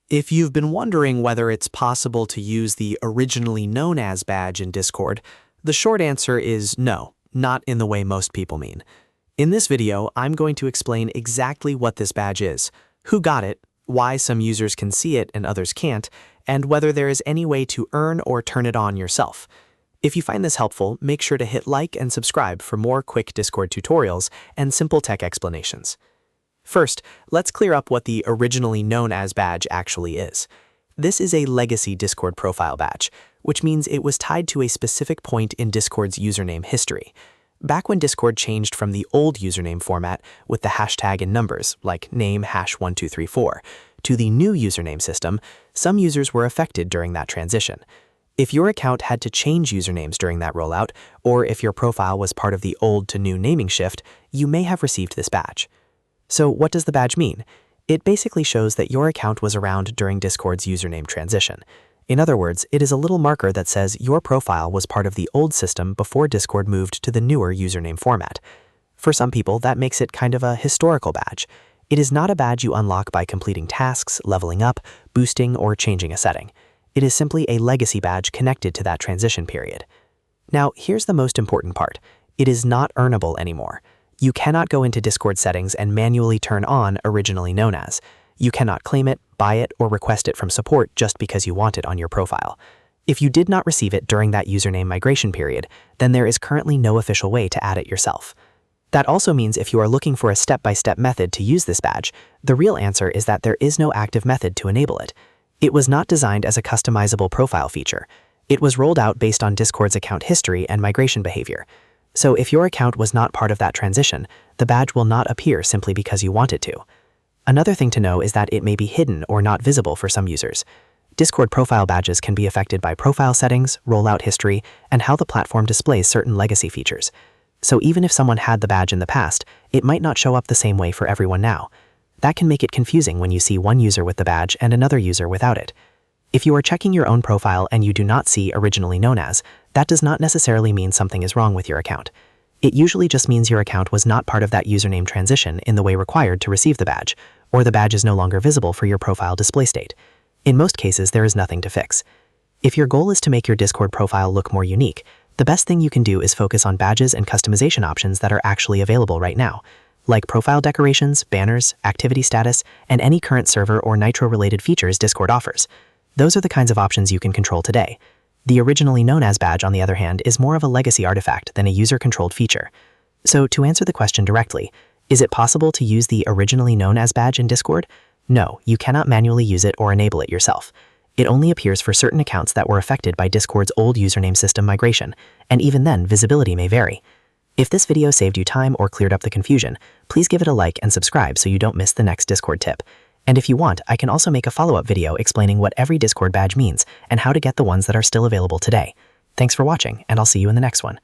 If you've been wondering whether it's possible to use the originally known as badge in Discord, the short answer is no, not in the way most people mean. In this video, I'm going to explain exactly what this badge is, who got it, why some users can see it and others can't, and whether there is any way to earn or turn it on yourself. If you find this helpful, make sure to hit like and subscribe for more quick Discord tutorials and simple tech explanations. First, let's clear up what the originally known as badge actually is. This is a legacy Discord profile badge, which means it was tied to a specific point in Discord's username history. Back when Discord changed from the old username format with the hashtag and numbers, like name #1234, to the new username system, some users were affected during that transition. If your account had to change usernames during that rollout, or if your profile was part of the old to new naming shift, you may have received this badge. So what does the badge mean? It basically shows that your account was around during Discord's username transition. In other words, it is a little marker that says your profile was part of the old system before Discord moved to the newer username format. For some people, that makes it kind of a historical badge. It is not a badge you unlock by completing tasks, leveling up, boosting, or changing a setting. It is simply a legacy badge connected to that transition period. Now, here's the most important part. It is not earnable anymore. You cannot go into Discord settings and manually turn on originally known as. You cannot claim it, buy it, or request it from support just because you want it on your profile. If you did not receive it during that username migration period, then there is currently no official way to add it yourself. That also means if you are looking for a step-by-step method to use this badge, the real answer is that there is no active method to enable it. It was not designed as a customizable profile feature. It was rolled out based on Discord's account history and migration behavior. So if your account was not part of that transition, the badge will not appear simply because you want it to. Another thing to know is that it may be hidden or not visible for some users. Discord profile badges can be affected by profile settings, rollout history, and how the platform displays certain legacy features. So even if someone had the badge in the past, it might not show up the same way for everyone now. That can make it confusing when you see one user with the badge and another user without it. If you are checking your own profile and you do not see originally known as, that does not necessarily mean something is wrong with your account. It usually just means your account was not part of that username transition in the way required to receive the badge, or the badge is no longer visible for your profile display state. In most cases, there is nothing to fix. If your goal is to make your Discord profile look more unique, the best thing you can do is focus on badges and customization options that are actually available right now, like profile decorations, banners, activity status, and any current server or Nitro-related features Discord offers. Those are the kinds of options you can control today. The originally known as badge, on the other hand, is more of a legacy artifact than a user-controlled feature. So to answer the question directly, is it possible to use the originally known as badge in Discord? No, you cannot manually use it or enable it yourself. It only appears for certain accounts that were affected by Discord's old username system migration, and even then, visibility may vary. If this video saved you time or cleared up the confusion, please give it a like and subscribe so you don't miss the next Discord tip. And if you want, I can also make a follow-up video explaining what every Discord badge means and how to get the ones that are still available today. Thanks for watching, and I'll see you in the next one.